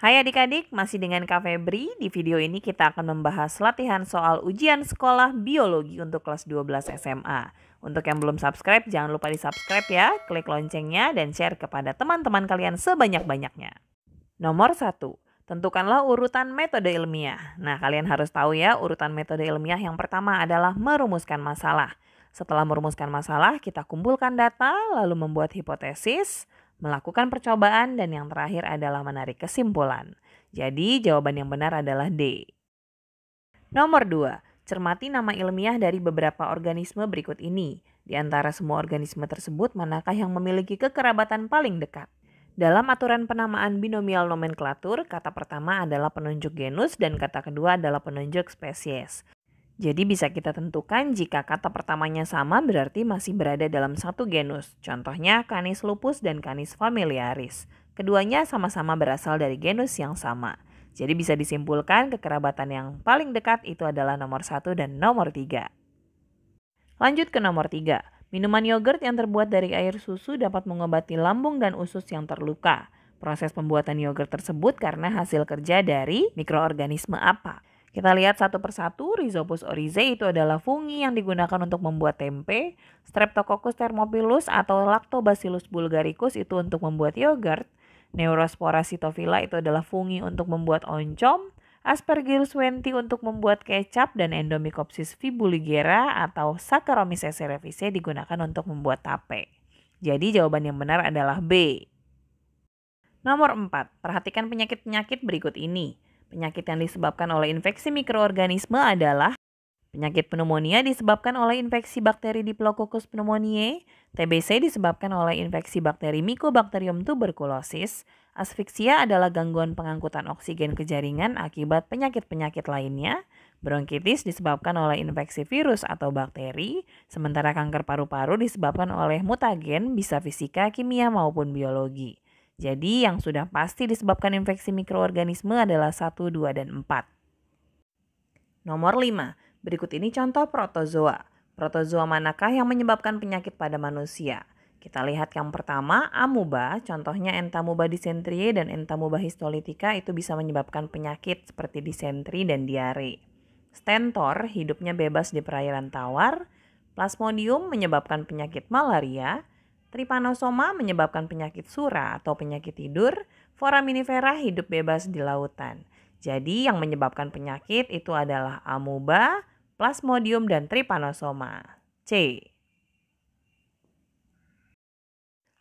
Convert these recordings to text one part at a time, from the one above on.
Hai adik-adik, masih dengan Kak Febri. Di video ini kita akan membahas latihan soal ujian sekolah biologi untuk kelas 12 SMA. Untuk yang belum subscribe, jangan lupa di-subscribe ya, klik loncengnya dan share kepada teman-teman kalian sebanyak-banyaknya. Nomor 1, tentukanlah urutan metode ilmiah. Nah, kalian harus tahu ya, urutan metode ilmiah yang pertama adalah merumuskan masalah. Setelah merumuskan masalah, kita kumpulkan data, lalu membuat hipotesis, melakukan percobaan, dan yang terakhir adalah menarik kesimpulan. Jadi, jawaban yang benar adalah D. Nomor 2, cermati nama ilmiah dari beberapa organisme berikut ini. Di antara semua organisme tersebut, manakah yang memiliki kekerabatan paling dekat? Dalam aturan penamaan binomial nomenklatur, kata pertama adalah penunjuk genus dan kata kedua adalah penunjuk spesies. Jadi bisa kita tentukan jika kata pertamanya sama berarti masih berada dalam satu genus. Contohnya Canis lupus dan Canis familiaris. Keduanya sama-sama berasal dari genus yang sama. Jadi bisa disimpulkan kekerabatan yang paling dekat itu adalah nomor 1 dan nomor 3. Lanjut ke nomor 3. Minuman yogurt yang terbuat dari air susu dapat mengobati lambung dan usus yang terluka. Proses pembuatan yogurt tersebut karena hasil kerja dari mikroorganisme apa? Kita lihat satu persatu. Rhizopus oryzae itu adalah fungi yang digunakan untuk membuat tempe. Streptococcus thermophilus atau Lactobacillus bulgaricus itu untuk membuat yogurt. Neurospora cytophila itu adalah fungi untuk membuat oncom. Aspergillus wenti untuk membuat kecap, dan Endomycopsis fibuligera atau Saccharomyces cerevisiae digunakan untuk membuat tape. Jadi jawaban yang benar adalah B. Nomor 4. Perhatikan penyakit-penyakit berikut ini. Penyakit yang disebabkan oleh infeksi mikroorganisme adalah penyakit pneumonia disebabkan oleh infeksi bakteri Diplococcus pneumoniae, TBC disebabkan oleh infeksi bakteri Mycobacterium tuberculosis, asfiksia adalah gangguan pengangkutan oksigen ke jaringan akibat penyakit-penyakit lainnya, bronkitis disebabkan oleh infeksi virus atau bakteri, sementara kanker paru-paru disebabkan oleh mutagen bisa fisika, kimia maupun biologi. Jadi yang sudah pasti disebabkan infeksi mikroorganisme adalah 1, 2, dan 4. Nomor 5. Berikut ini contoh protozoa. Protozoa manakah yang menyebabkan penyakit pada manusia? Kita lihat yang pertama, amuba. Contohnya Entamuba dysenteriae dan Entamuba histolytica itu bisa menyebabkan penyakit seperti disentri dan diare. Stentor hidupnya bebas di perairan tawar. Plasmodium menyebabkan penyakit malaria. Trypanosoma menyebabkan penyakit sura atau penyakit tidur. Foraminifera hidup bebas di lautan. Jadi yang menyebabkan penyakit itu adalah amuba, plasmodium, dan trypanosoma. C.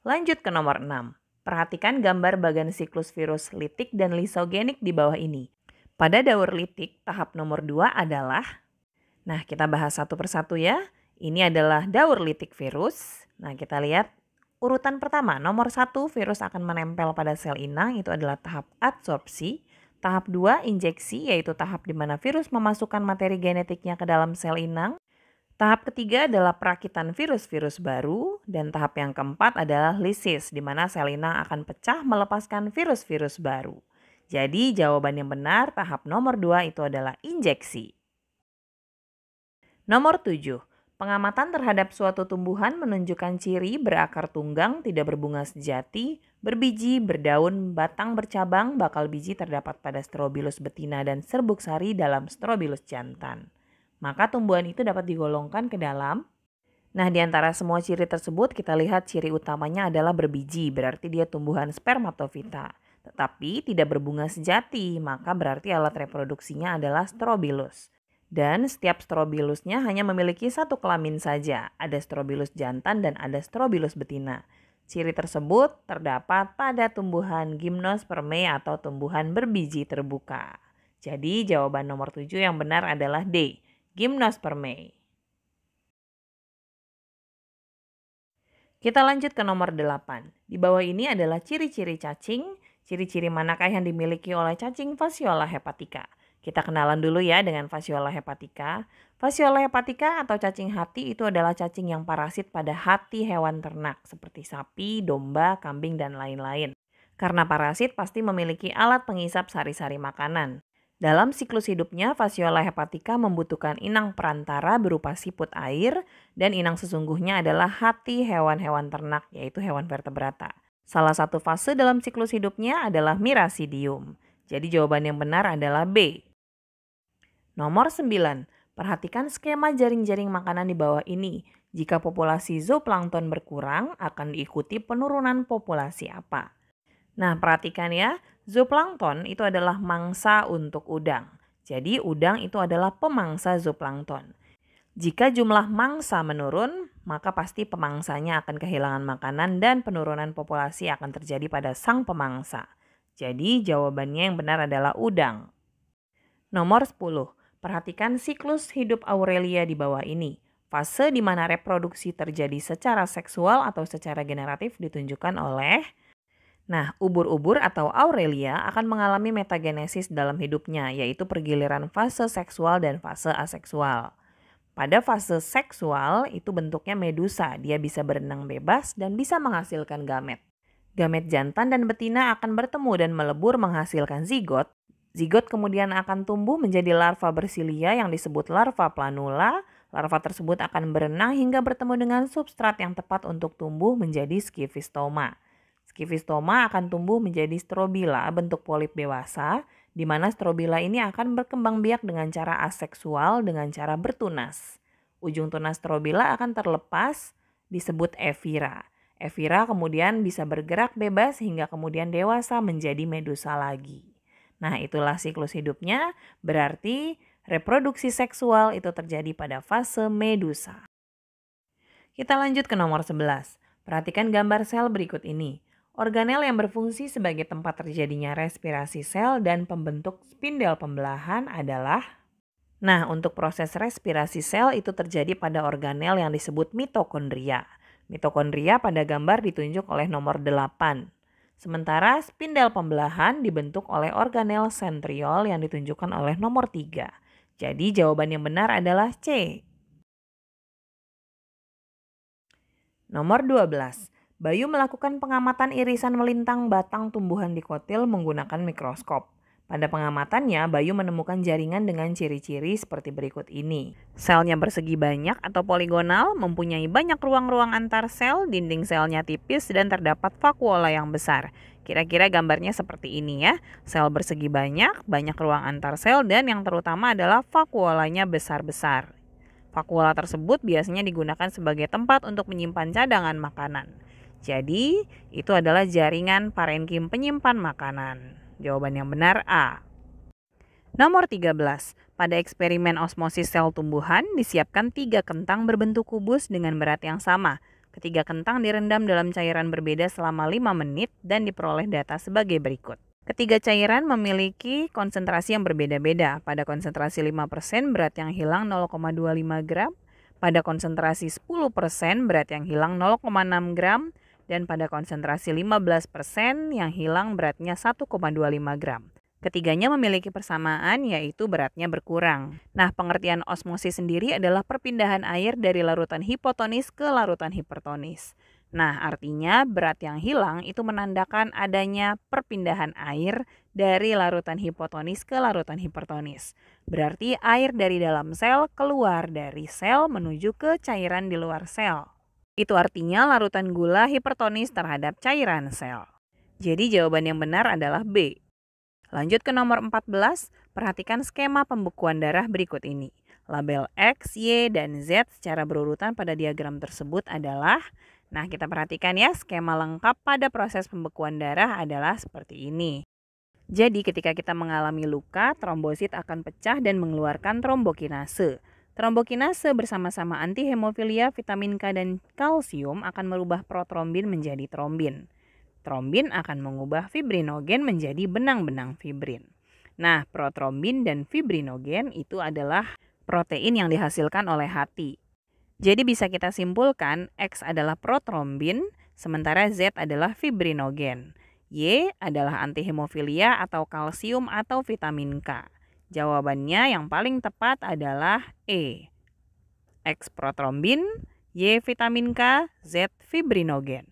Lanjut ke nomor 6. Perhatikan gambar bagan siklus virus litik dan lisogenik di bawah ini. Pada daur litik, tahap nomor 2 adalah, nah kita bahas satu persatu ya. Ini adalah daur litik virus. Nah kita lihat urutan pertama, nomor 1 virus akan menempel pada sel inang, itu adalah tahap adsorpsi. Tahap 2 injeksi, yaitu tahap di mana virus memasukkan materi genetiknya ke dalam sel inang. Tahap ketiga adalah perakitan virus-virus baru, dan tahap yang keempat adalah lisis, di mana sel inang akan pecah melepaskan virus-virus baru. Jadi jawaban yang benar tahap nomor 2 itu adalah injeksi. Nomor 7. Pengamatan terhadap suatu tumbuhan menunjukkan ciri berakar tunggang, tidak berbunga sejati, berbiji, berdaun, batang bercabang, bakal biji terdapat pada Strobilus betina dan serbuk sari dalam Strobilus jantan. Maka tumbuhan itu dapat digolongkan ke dalam. Nah, di antara semua ciri tersebut kita lihat ciri utamanya adalah berbiji, berarti dia tumbuhan spermatofita. Tetapi tidak berbunga sejati, maka berarti alat reproduksinya adalah Strobilus. Dan setiap strobilusnya hanya memiliki satu kelamin saja, ada Strobilus jantan dan ada Strobilus betina. Ciri tersebut terdapat pada tumbuhan Gymnospermae atau tumbuhan berbiji terbuka. Jadi jawaban nomor 7 yang benar adalah D, Gymnospermae. Kita lanjut ke nomor 8. Di bawah ini adalah ciri-ciri cacing. Ciri-ciri manakah yang dimiliki oleh cacing Fasciola hepatica? Kita kenalan dulu ya dengan Fasciola hepatica. Fasciola hepatica atau cacing hati itu adalah cacing yang parasit pada hati hewan ternak seperti sapi, domba, kambing, dan lain-lain. Karena parasit pasti memiliki alat pengisap sari-sari makanan. Dalam siklus hidupnya, Fasciola hepatica membutuhkan inang perantara berupa siput air, dan inang sesungguhnya adalah hati hewan-hewan ternak, yaitu hewan vertebrata. Salah satu fase dalam siklus hidupnya adalah mirasidium. Jadi jawaban yang benar adalah B. Nomor 9. Perhatikan skema jaring-jaring makanan di bawah ini. Jika populasi zooplankton berkurang, akan diikuti penurunan populasi apa? Nah, perhatikan ya, zooplankton itu adalah mangsa untuk udang. Jadi udang itu adalah pemangsa zooplankton. Jika jumlah mangsa menurun, maka pasti pemangsanya akan kehilangan makanan dan penurunan populasi akan terjadi pada sang pemangsa. Jadi jawabannya yang benar adalah udang. Nomor 10. Perhatikan siklus hidup Aurelia di bawah ini. Fase di mana reproduksi terjadi secara seksual atau secara generatif ditunjukkan oleh ubur-ubur atau Aurelia akan mengalami metagenesis dalam hidupnya, yaitu pergiliran fase seksual dan fase aseksual. Pada fase seksual itu bentuknya medusa, dia bisa berenang bebas dan bisa menghasilkan gamet. Gamet jantan dan betina akan bertemu dan melebur menghasilkan zigot. Zigot kemudian akan tumbuh menjadi larva bersilia yang disebut larva planula. Larva tersebut akan berenang hingga bertemu dengan substrat yang tepat untuk tumbuh menjadi skifistoma. Skifistoma akan tumbuh menjadi strobila bentuk polip dewasa, di mana strobila ini akan berkembang biak dengan cara aseksual dengan cara bertunas. Ujung tunas strobila akan terlepas, disebut evira. Evira kemudian bisa bergerak bebas hingga kemudian dewasa menjadi medusa lagi. Nah, itulah siklus hidupnya, berarti reproduksi seksual itu terjadi pada fase medusa. Kita lanjut ke nomor 11. Perhatikan gambar sel berikut ini. Organel yang berfungsi sebagai tempat terjadinya respirasi sel dan pembentuk spindel pembelahan adalah untuk proses respirasi sel itu terjadi pada organel yang disebut mitokondria. Mitokondria pada gambar ditunjuk oleh nomor 8. Sementara spindel pembelahan dibentuk oleh organel sentriol yang ditunjukkan oleh nomor 3. Jadi jawaban yang benar adalah C. Nomor 12. Bayu melakukan pengamatan irisan melintang batang tumbuhan dikotil menggunakan mikroskop. Pada pengamatannya, Bayu menemukan jaringan dengan ciri-ciri seperti berikut ini. Selnya bersegi banyak atau poligonal, mempunyai banyak ruang-ruang antar sel, dinding selnya tipis, dan terdapat vakuola yang besar. Kira-kira gambarnya seperti ini ya. Sel bersegi banyak ruang antar sel, dan yang terutama adalah vakuolanya besar-besar. Vakuola tersebut biasanya digunakan sebagai tempat untuk menyimpan cadangan makanan. Jadi, itu adalah jaringan parenkim penyimpan makanan. Jawaban yang benar A. Nomor 13. Pada eksperimen osmosis sel tumbuhan, disiapkan 3 kentang berbentuk kubus dengan berat yang sama. Ketiga kentang direndam dalam cairan berbeda selama 5 menit dan diperoleh data sebagai berikut. Ketiga cairan memiliki konsentrasi yang berbeda-beda. Pada konsentrasi 5% berat yang hilang 0,25 gram, pada konsentrasi 10% berat yang hilang 0,6 gram, dan pada konsentrasi 15% yang hilang beratnya 1,25 gram. Ketiganya memiliki persamaan, yaitu beratnya berkurang. Nah, pengertian osmosis sendiri adalah perpindahan air dari larutan hipotonis ke larutan hipertonis. Nah, artinya berat yang hilang itu menandakan adanya perpindahan air dari larutan hipotonis ke larutan hipertonis. Berarti air dari dalam sel keluar dari sel menuju ke cairan di luar sel. Itu artinya larutan gula hipertonis terhadap cairan sel. Jadi jawaban yang benar adalah B. Lanjut ke nomor 14, perhatikan skema pembekuan darah berikut ini. Label X, Y, dan Z secara berurutan pada diagram tersebut adalah, kita perhatikan ya, skema lengkap pada proses pembekuan darah adalah seperti ini. Jadi ketika kita mengalami luka, trombosit akan pecah dan mengeluarkan trombokinase. Trombokinase bersama-sama antihemofilia, vitamin K, dan kalsium akan merubah protrombin menjadi trombin. Trombin akan mengubah fibrinogen menjadi benang-benang fibrin. Nah, protrombin dan fibrinogen itu adalah protein yang dihasilkan oleh hati. Jadi bisa kita simpulkan X adalah protrombin, sementara Z adalah fibrinogen. Y adalah antihemofilia atau kalsium atau vitamin K. Jawabannya yang paling tepat adalah E. X protrombin, Y vitamin K, Z fibrinogen.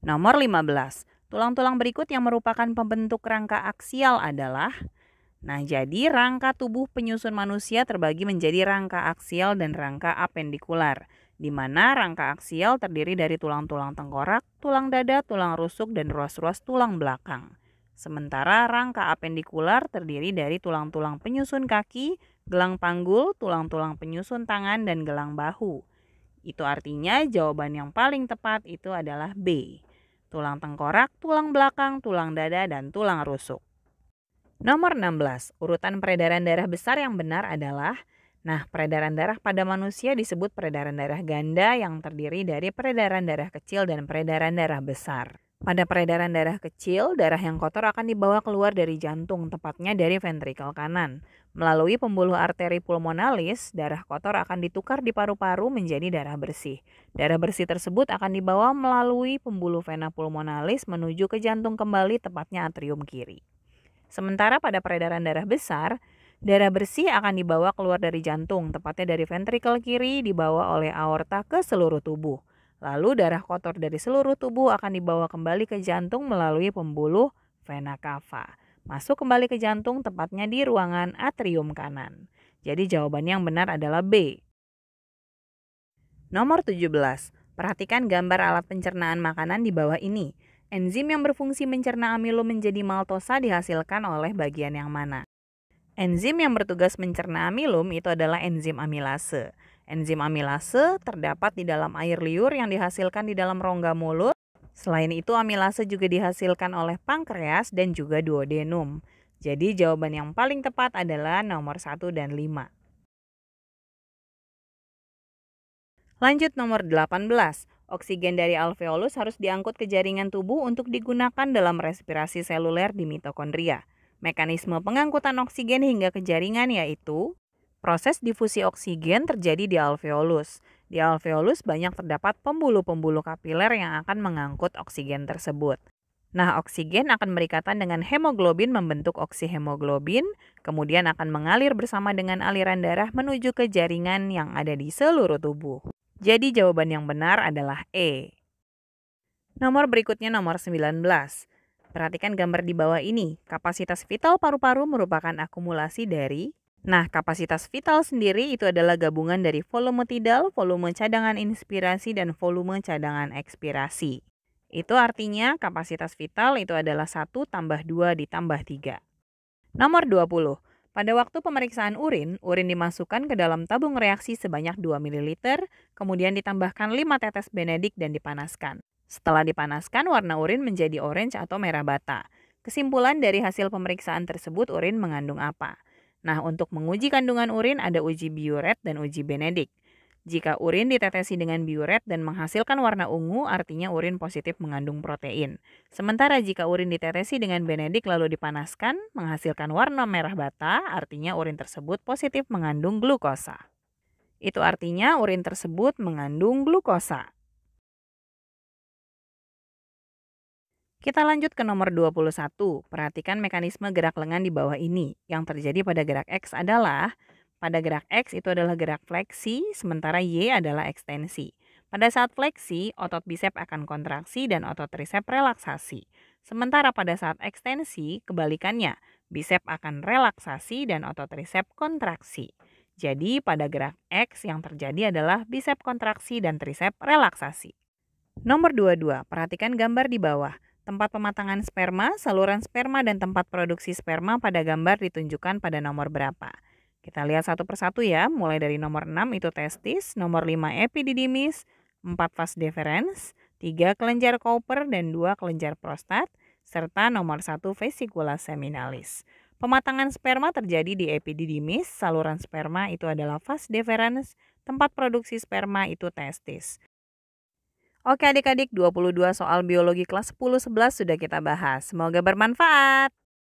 Nomor 15. Tulang-tulang berikut yang merupakan pembentuk rangka aksial adalah, jadi rangka tubuh penyusun manusia terbagi menjadi rangka aksial dan rangka apendikular, di mana rangka aksial terdiri dari tulang-tulang tengkorak, tulang dada, tulang rusuk, dan ruas-ruas tulang belakang. Sementara rangka apendikular terdiri dari tulang-tulang penyusun kaki, gelang panggul, tulang-tulang penyusun tangan, dan gelang bahu. Itu artinya jawaban yang paling tepat itu adalah B. Tulang tengkorak, tulang belakang, tulang dada, dan tulang rusuk. Nomor 16, urutan peredaran darah besar yang benar adalah peredaran darah pada manusia disebut peredaran darah ganda yang terdiri dari peredaran darah kecil dan peredaran darah besar. Pada peredaran darah kecil, darah yang kotor akan dibawa keluar dari jantung, tepatnya dari ventrikel kanan. Melalui pembuluh arteri pulmonalis, darah kotor akan ditukar di paru-paru menjadi darah bersih. Darah bersih tersebut akan dibawa melalui pembuluh vena pulmonalis menuju ke jantung kembali, tepatnya atrium kiri. Sementara pada peredaran darah besar, darah bersih akan dibawa keluar dari jantung, tepatnya dari ventrikel kiri dibawa oleh aorta ke seluruh tubuh. Lalu darah kotor dari seluruh tubuh akan dibawa kembali ke jantung melalui pembuluh vena cava. Masuk kembali ke jantung, tepatnya di ruangan atrium kanan. Jadi jawaban yang benar adalah B. Nomor 17. Perhatikan gambar alat pencernaan makanan di bawah ini. Enzim yang berfungsi mencerna amilum menjadi maltosa dihasilkan oleh bagian yang mana? Enzim yang bertugas mencerna amilum itu adalah enzim amilase. Enzim amilase terdapat di dalam air liur yang dihasilkan di dalam rongga mulut. Selain itu, amilase juga dihasilkan oleh pankreas dan juga duodenum. Jadi jawaban yang paling tepat adalah nomor 1 dan 5. Lanjut nomor 18. Oksigen dari alveolus harus diangkut ke jaringan tubuh untuk digunakan dalam respirasi seluler di mitokondria. Mekanisme pengangkutan oksigen hingga ke jaringan yaitu proses difusi oksigen terjadi di alveolus. Di alveolus banyak terdapat pembuluh-pembuluh kapiler yang akan mengangkut oksigen tersebut. Oksigen akan berikatan dengan hemoglobin membentuk oksihemoglobin, kemudian akan mengalir bersama dengan aliran darah menuju ke jaringan yang ada di seluruh tubuh. Jadi jawaban yang benar adalah E. Nomor berikutnya nomor 19. Perhatikan gambar di bawah ini. Kapasitas vital paru-paru merupakan akumulasi dari kapasitas vital sendiri itu adalah gabungan dari volume tidal, volume cadangan inspirasi, dan volume cadangan ekspirasi. Itu artinya kapasitas vital itu adalah 1 tambah 2 ditambah 3. Nomor 20. Pada waktu pemeriksaan urin dimasukkan ke dalam tabung reaksi sebanyak 2 ml, kemudian ditambahkan 5 tetes benedik dan dipanaskan. Setelah dipanaskan, warna urin menjadi orange atau merah bata. Kesimpulan dari hasil pemeriksaan tersebut urin mengandung apa? Untuk menguji kandungan urin ada uji biuret dan uji benedik. Jika urin ditetesi dengan biuret dan menghasilkan warna ungu, artinya urin positif mengandung protein. Sementara jika urin ditetesi dengan benedik lalu dipanaskan, menghasilkan warna merah bata, artinya urin tersebut positif mengandung glukosa. Itu artinya urin tersebut mengandung glukosa. Kita lanjut ke nomor 21. Perhatikan mekanisme gerak lengan di bawah ini. Yang terjadi pada gerak X adalah, pada gerak X itu adalah gerak fleksi, sementara Y adalah ekstensi. Pada saat fleksi, otot bisep akan kontraksi dan otot trisep relaksasi. Sementara pada saat ekstensi, kebalikannya, bisep akan relaksasi dan otot trisep kontraksi. Jadi pada gerak X yang terjadi adalah bisep kontraksi dan trisep relaksasi. Nomor 22, perhatikan gambar di bawah. Tempat pematangan sperma, saluran sperma, dan tempat produksi sperma pada gambar ditunjukkan pada nomor berapa? Kita lihat satu persatu ya, mulai dari nomor 6 itu testis, nomor 5 epididymis, 4 vas deferens, 3 kelenjar Cowper, dan 2 kelenjar prostat, serta nomor 1 vesicula seminalis. Pematangan sperma terjadi di epididymis, saluran sperma itu adalah vas deferens, tempat produksi sperma itu testis. Oke adik-adik, 22 soal biologi kelas 10-11 sudah kita bahas. Semoga bermanfaat.